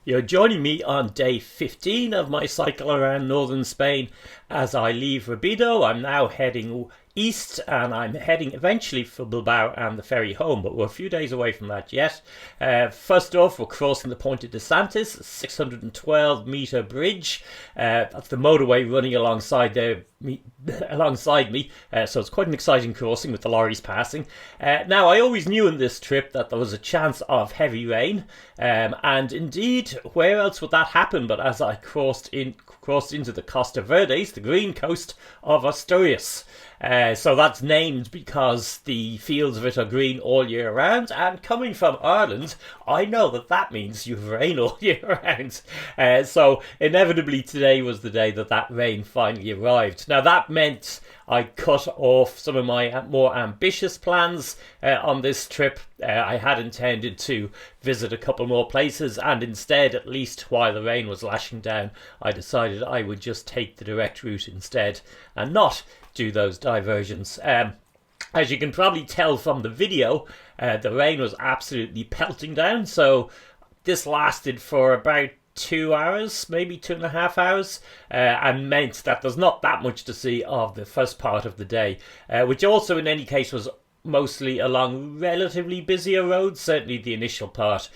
You're joining me on day 15 of my cycle around northern Spain. As I leave Ribadeo, I'm now heading east and I'm heading eventually for Bilbao and the ferry home, but we're a few days away from that yet. First off, we're crossing the Ponte de Santis, a 612 metre bridge. That's the motorway running alongside me, so it's quite an exciting crossing with the lorries passing. Now, I always knew in this trip that there was a chance of heavy rain, and indeed, where else would that happen but as I crossed into the Costa Verdes, the green coast of Asturias. So that's named because the fields of it are green all year round, and coming from Ireland, I know that means you've rain all year round. So inevitably today was the day that rain finally arrived. Now that meant I cut off some of my more ambitious plans on this trip. I had intended to visit a couple more places, and instead, at least while the rain was lashing down, I decided I would just take the direct route instead and not do those diversions. As you can probably tell from the video, the rain was absolutely pelting down, so this lasted for about 2 hours, maybe 2.5 hours, and meant that there's not that much to see of the first part of the day, which also in any case was mostly along relatively busier roads, certainly the initial part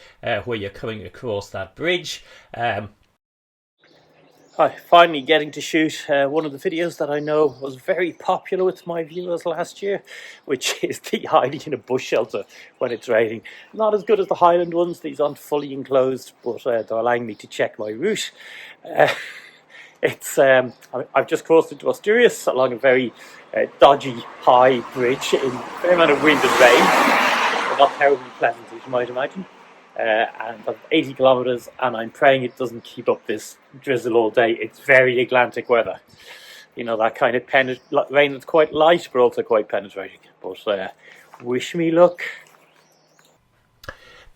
where you're coming across that bridge. Finally getting to shoot one of the videos that I know was very popular with my viewers last year, which is the hiding in a bush shelter when it's raining. Not as good as the Highland ones, these aren't fully enclosed, but they're allowing me to check my route. I've just crossed into Asturias along a very dodgy high bridge in a fair amount of wind and rain, but not terribly pleasant as you might imagine. And I'm 80 kilometers, and I'm praying it doesn't keep up this drizzle all day. It's very Atlantic weather, you know, that kind of rain that's quite light but also quite penetrating. But wish me luck.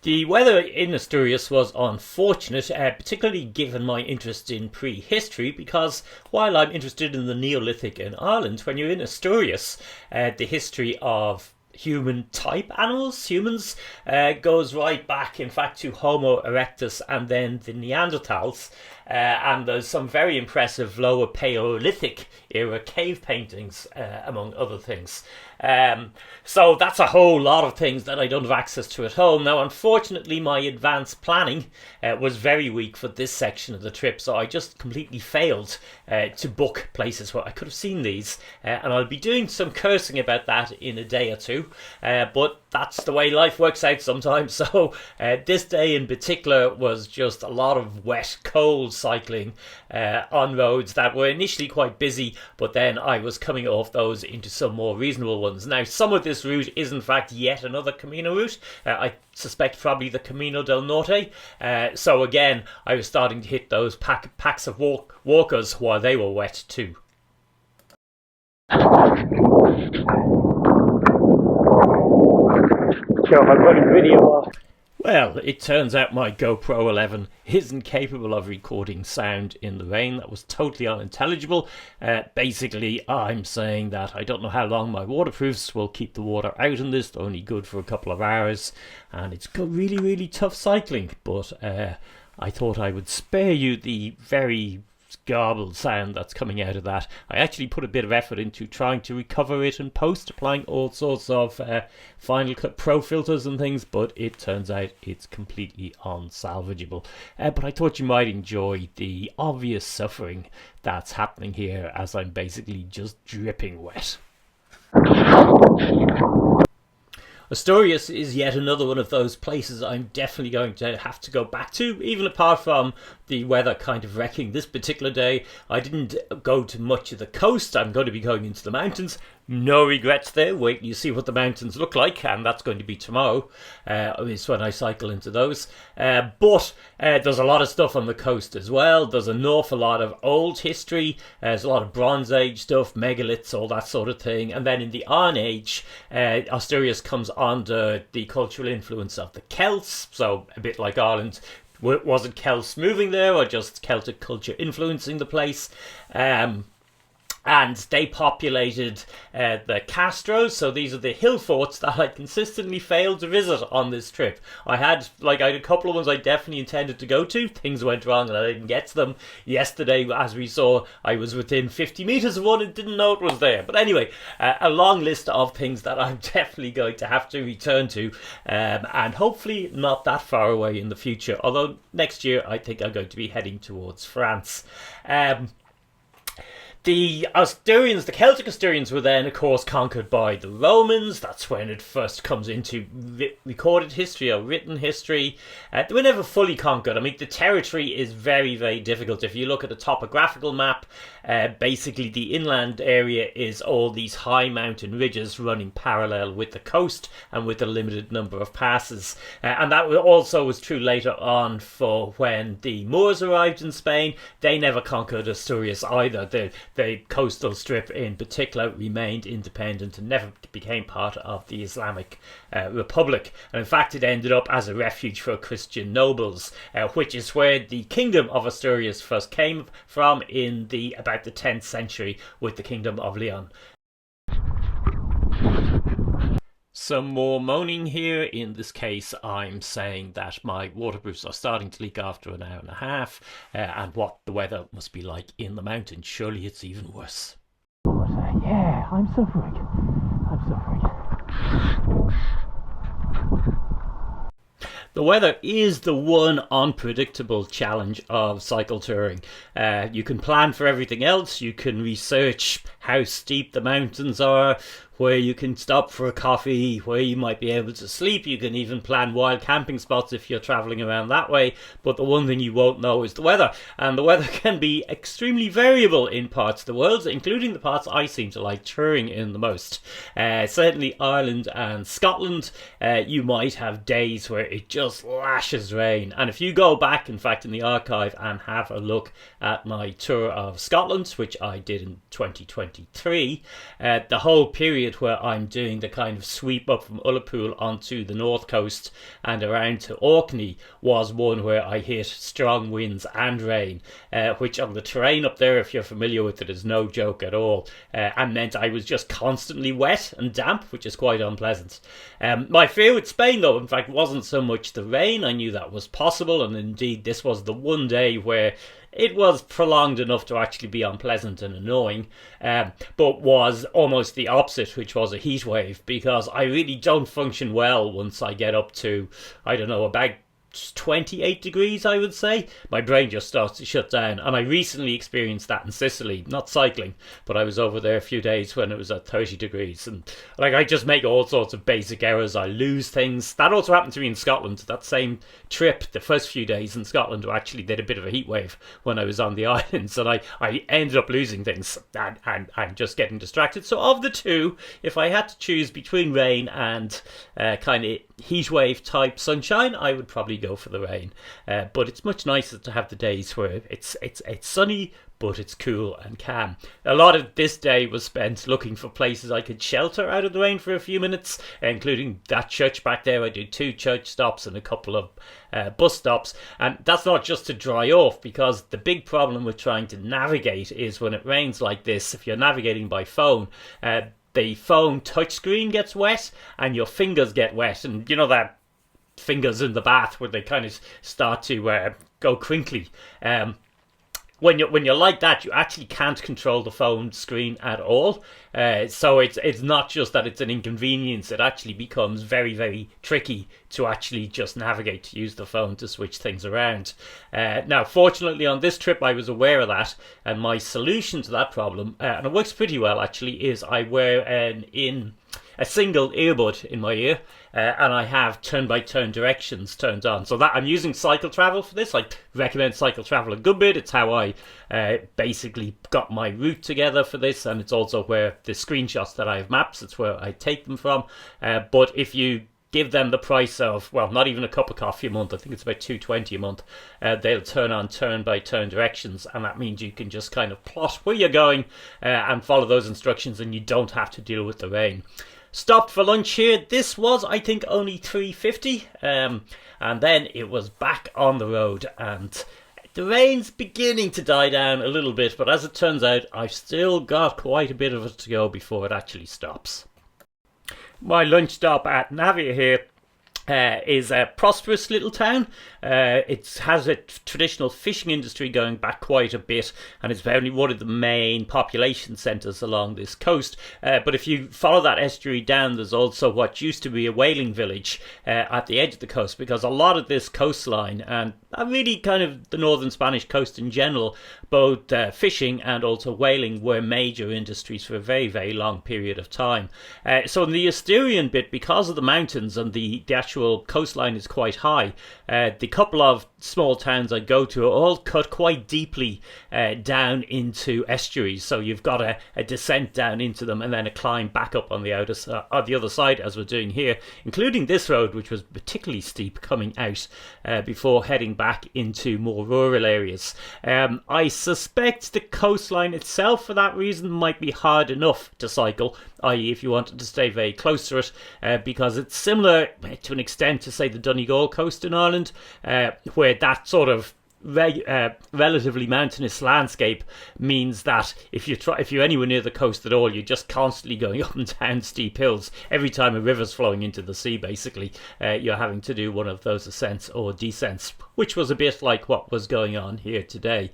The weather in Asturias was unfortunate, particularly given my interest in prehistory, because while I'm interested in the Neolithic in Ireland, when you're in Asturias, the history of human type animals, humans, goes right back in fact to Homo erectus and then the Neanderthals, and there's some very impressive lower Paleolithic era cave paintings among other things. So that's a whole lot of things that I don't have access to at home. Now unfortunately my advanced planning was very weak for this section of the trip, so I just completely failed to book places where I could have seen these, and I'll be doing some cursing about that in a day or two, but that's the way life works out sometimes. So this day in particular was just a lot of wet, cold cycling on roads that were initially quite busy, but then I was coming off those into some more reasonable ones. Now some of this route is in fact yet another Camino route. I suspect probably the Camino del Norte. So again, I was starting to hit those packs of walkers while they were wet too. Sure, I'm running video off. Well, it turns out my GoPro 11 isn't capable of recording sound in the rain. That was totally unintelligible. Basically, I'm saying that I don't know how long my waterproofs will keep the water out in this. They're only good for a couple of hours, and it's really, really tough cycling. But I thought I would spare you the very garbled sound that's coming out of that. I actually put a bit of effort into trying to recover it in post, applying all sorts of Final Cut Pro filters and things, but it turns out it's completely unsalvageable. But I thought you might enjoy the obvious suffering that's happening here as I'm basically just dripping wet. Asturias is yet another one of those places I'm definitely going to have to go back to, even apart from the weather kind of wrecking this particular day. I didn't go to much of the coast. I'm going to be going into the mountains. No regrets there. Wait till you see what the mountains look like, and that's going to be tomorrow, is when I cycle into those. But there's a lot of stuff on the coast as well. There's an awful lot of old history. There's a lot of Bronze Age stuff, megaliths, all that sort of thing. And then in the Iron Age, Asturias comes under the cultural influence of the Celts, so a bit like Ireland. Was it Celts moving there or just Celtic culture influencing the place? and they populated the Castros. So these are the hill forts that I consistently failed to visit on this trip. I had a couple of ones I definitely intended to go to. Things went wrong and I didn't get to them. Yesterday, as we saw, I was within 50 meters of one and didn't know it was there. But anyway, a long list of things that I'm definitely going to have to return to, and hopefully not that far away in the future. Although next year I think I'm going to be heading towards France. The Celtic Asturians were then, of course, conquered by the Romans. That's when it first comes into recorded history or written history. They were never fully conquered. I mean, the territory is very, very difficult. If you look at a topographical map, basically the inland area is all these high mountain ridges running parallel with the coast and with a limited number of passes. And that also was true later on for when the Moors arrived in Spain. They never conquered Asturias either. The coastal strip in particular remained independent and never became part of the Islamic Republic. And in fact, it ended up as a refuge for Christian nobles, which is where the kingdom of Asturias first came from in about the 10th century with the kingdom of Leon. Some more moaning here. In this case, I'm saying that my waterproofs are starting to leak after an hour and a half, and what the weather must be like in the mountains. Surely it's even worse. But yeah, I'm suffering. The weather is the one unpredictable challenge of cycle touring. You can plan for everything else. You can research how steep the mountains are, where you can stop for a coffee, where you might be able to sleep. You can even plan wild camping spots if you're travelling around that way. But the one thing you won't know is the weather. And the weather can be extremely variable in parts of the world, including the parts I seem to like touring in the most. Certainly Ireland and Scotland, you might have days where it just lashes rain. And if you go back, in fact, in the archive and have a look at my tour of Scotland, which I did in 2023, the whole period where I'm doing the kind of sweep up from Ullapool onto the north coast and around to Orkney was one where I hit strong winds and rain, which on the terrain up there, if you're familiar with it, is no joke at all, and meant I was just constantly wet and damp, which is quite unpleasant. My fear with Spain, though, in fact, wasn't so much the rain. I knew that was possible, and indeed this was the one day where it was prolonged enough to actually be unpleasant and annoying, but was almost the opposite, which was a heat wave, because I really don't function well once I get up to, I don't know, about 28 degrees, I would say. My brain just starts to shut down, and I recently experienced that in Sicily, not cycling, but I was over there a few days when it was at 30 degrees, and I just make all sorts of basic errors. I lose things. That also happened to me in Scotland. That same trip, the first few days in Scotland, where actually they had a bit of a heat wave when I was on the islands, and I ended up losing things and just getting distracted. So of the two, if I had to choose between rain and kind of heat wave type sunshine, I would probably go for the rain, but it's much nicer to have the days where it's sunny but it's cool and calm. A lot of this day was spent looking for places I could shelter out of the rain for a few minutes, including that church back there. I did 2 church stops and a couple of bus stops, and that's not just to dry off, because the big problem with trying to navigate is when it rains like this, if you're navigating by phone, the phone touchscreen gets wet and your fingers get wet, and you know that fingers in the bath where they kind of start to go crinkly. When you're like that, you actually can't control the phone screen at all. So it's not just that it's an inconvenience, it actually becomes very, very tricky to actually just navigate, to use the phone to switch things around. Now, fortunately on this trip I was aware of that, and my solution to that problem, and it works pretty well actually, is I wear a single earbud in my ear, and I have turn-by-turn directions turned on. So that I'm using Cycle Travel for this. I recommend Cycle Travel a good bit. It's how I basically got my route together for this, and it's also where the screenshots that I have maps, it's where I take them from. But if you give them the price of, well, not even a cup of coffee a month, I think it's about $2.20 a month, they'll turn on turn-by-turn directions, and that means you can just kind of plot where you're going and follow those instructions, and you don't have to deal with the rain. Stopped for lunch here. This was, I think, only $3.50, and then it was back on the road. And The rain's beginning to die down a little bit, but as it turns out, I've still got quite a bit of it to go before it actually stops. My lunch stop at Navia here is a prosperous little town. It has a traditional fishing industry going back quite a bit, and it's only one of the main population centres along this coast. But if you follow that estuary down, there's also what used to be a whaling village at the edge of the coast, because a lot of this coastline, and really kind of the northern Spanish coast in general, both fishing and also whaling were major industries for a very, very long period of time. So in the Asturian bit, because of the mountains and the actual coastline is quite high, the couple of small towns I go to are all cut quite deeply down into estuaries. So you've got a descent down into them and then a climb back up on the other side, as we're doing here, including this road, which was particularly steep coming out before heading back into more rural areas. I suspect the coastline itself, for that reason, might be hard enough to cycle, i.e. if you wanted to stay very close to it, because it's similar to an extent to, say, the Donegal coast in Ireland, where that sort of relatively mountainous landscape means that if you're anywhere near the coast at all, you're just constantly going up and down steep hills. Every time a river's flowing into the sea, basically, you're having to do one of those ascents or descents, which was a bit like what was going on here today.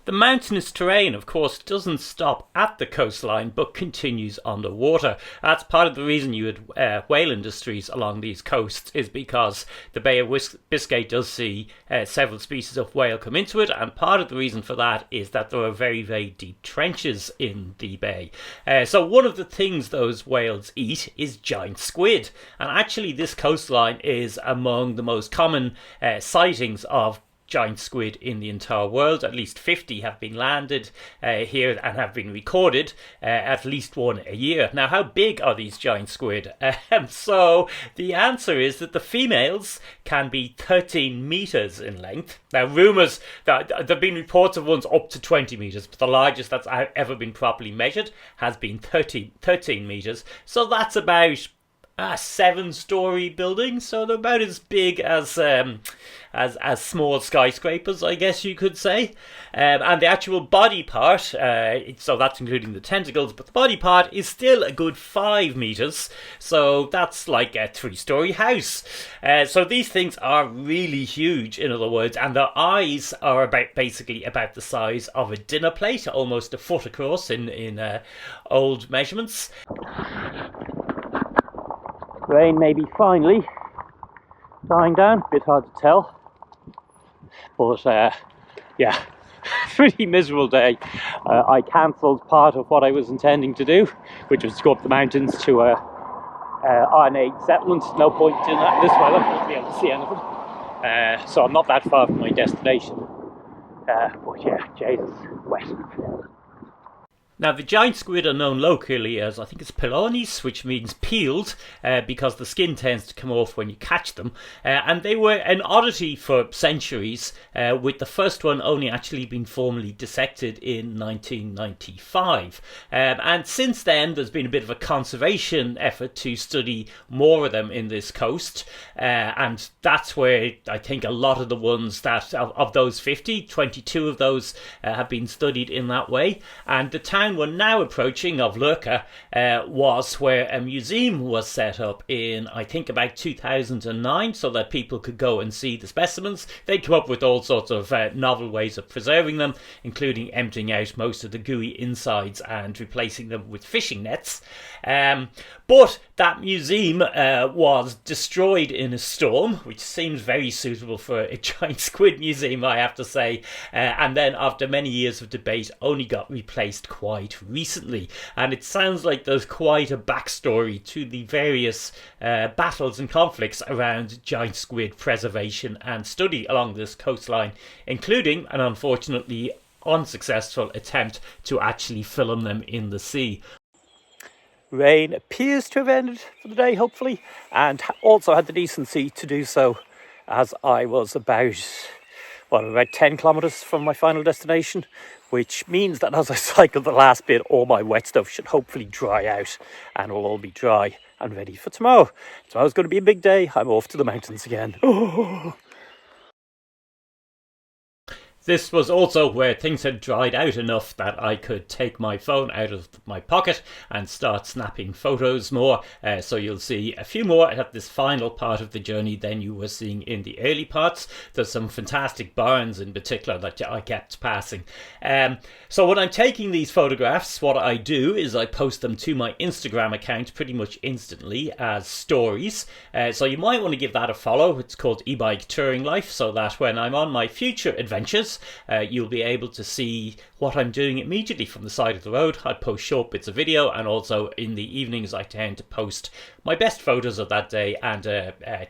The mountainous terrain, of course, doesn't stop at the coastline but continues underwater. That's part of the reason you had whale industries along these coasts, is because the Bay of Biscay does see several species of whale come into it, and part of the reason for that is that there are very, very deep trenches in the bay. So one of the things those whales eat is giant squid, and actually this coastline is among the most common sightings of giant squid in the entire world. At least 50 have been landed here and have been recorded, at least one a year. Now, how big are these giant squid? So the answer is that the females can be 13 metres in length. Now, rumours that there have been reports of ones up to 20 metres, but the largest that's ever been properly measured has been 13 metres. So that's about a 7-story building, so they're about as big as small skyscrapers, I guess you could say. And the actual body part, so that's including the tentacles, but the body part is still a good 5 metres, so that's like a 3-story house. So these things are really huge, in other words, and their eyes are basically about the size of a dinner plate, almost a foot across in old measurements. Rain may be finally dying down, a bit hard to tell, but yeah, pretty miserable day. I cancelled part of what I was intending to do, which was to go up the mountains to an age settlement. No point doing that in this weather, I won't be able to see anything. So I'm not that far from my destination, but yeah, Jesus, wet. Now, the giant squid are known locally as, I think it's pilones, which means peeled, because the skin tends to come off when you catch them. And they were an oddity for centuries, with the first one only actually being formally dissected in 1995. And since then, there's been a bit of a conservation effort to study more of them in this coast. And that's where I think a lot of the ones that, of those 50, 22 of those have been studied in that way. And the town we're now approaching of Luarca was where a museum was set up in, I think, about 2009, so that people could go and see the specimens. They'd come up with all sorts of novel ways of preserving them, including emptying out most of the gooey insides and replacing them with fishing nets. But that museum was destroyed in a storm, which seems very suitable for a giant squid museum, I have to say. And then after many years of debate, only got replaced quite recently. And it sounds like there's quite a backstory to the various battles and conflicts around giant squid preservation and study along this coastline, including an unfortunately unsuccessful attempt to actually film them in the sea. Rain appears to have ended for the day, hopefully, and also had the decency to do so as I was about 10 kilometres from my final destination, which means that as I cycle the last bit, all my wet stuff should hopefully dry out and will all be dry and ready for tomorrow. Tomorrow's going to be a big day. I'm off to the mountains again. This was also where things had dried out enough that I could take my phone out of my pocket and start snapping photos more. So you'll see a few more at this final part of the journey than you were seeing in the early parts. There's some fantastic barns in particular that I kept passing. So when I'm taking these photographs, what I do is I post them to my Instagram account pretty much instantly as stories. So you might want to give that a follow. It's called eBike Touring Life, so that when I'm on my future adventures, you'll be able to see what I'm doing immediately from the side of the road. I post short bits of video, and also in the evenings I tend to post my best photos of that day and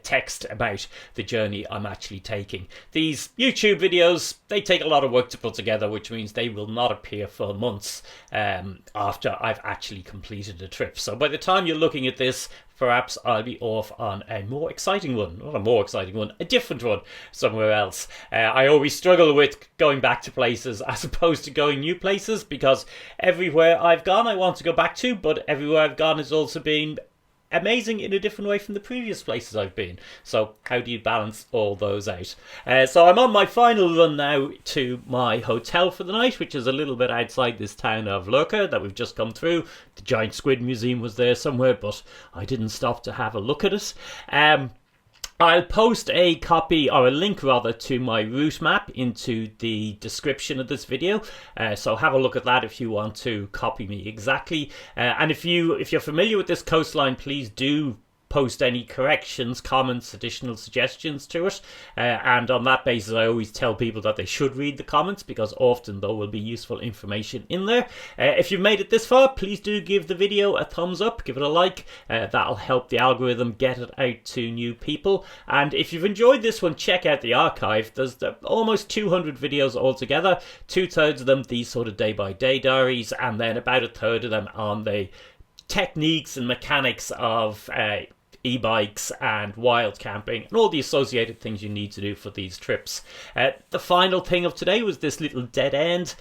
text about the journey I'm actually taking. These YouTube videos, they take a lot of work to put together, which means they will not appear for months after I've actually completed a trip. So by the time you're looking at this, perhaps I'll be off on a more exciting one. Not a more exciting one, a different one somewhere else. I always struggle with going back to places as opposed to going new places, because everywhere I've gone I want to go back to, but everywhere I've gone has also been amazing in a different way from the previous places I've been. So how do you balance all those out? So I'm on my final run now to my hotel for the night, which is a little bit outside this town of Luarca that we've just come through. The giant squid museum was there somewhere, but I didn't stop to have a look at it. I'll post a copy, or a link rather, to my route map into the description of this video. So have a look at that if you want to copy me exactly. And if you're familiar with this coastline, please do post any corrections, comments, additional suggestions to it. And on that basis, I always tell people that they should read the comments, because often there will be useful information in there. If you've made it this far, please do give the video a thumbs up, give it a like. That'll help the algorithm get it out to new people. And if you've enjoyed this one, check out the archive. There's almost 200 videos altogether, 2/3 of them these sort of day-by-day diaries, and then about 1/3 of them on the techniques and mechanics of e-bikes and wild camping and all the associated things you need to do for these trips. The final thing of today was this little dead end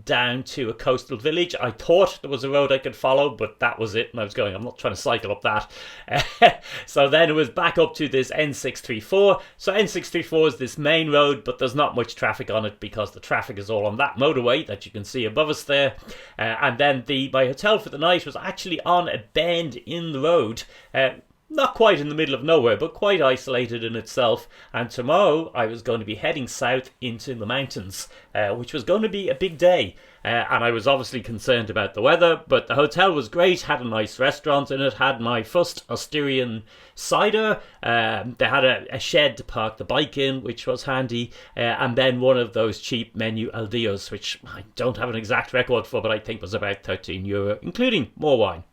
down to a coastal village. I thought there was a road I could follow, but that was it, and I was going, I'm not trying to cycle up that. So then it was back up to this N634. So N634 is this main road, but there's not much traffic on it because the traffic is all on that motorway that you can see above us there. And then my hotel for the night was actually on a bend in the road. Not quite in the middle of nowhere, but quite isolated in itself. And tomorrow I was going to be heading south into the mountains, which was going to be a big day. And I was obviously concerned about the weather, but the hotel was great, had a nice restaurant in it, had my first Asturian cider. They had a shed to park the bike in, which was handy. And then one of those cheap menu aldeos, which I don't have an exact record for, but I think was about €13, including more wine.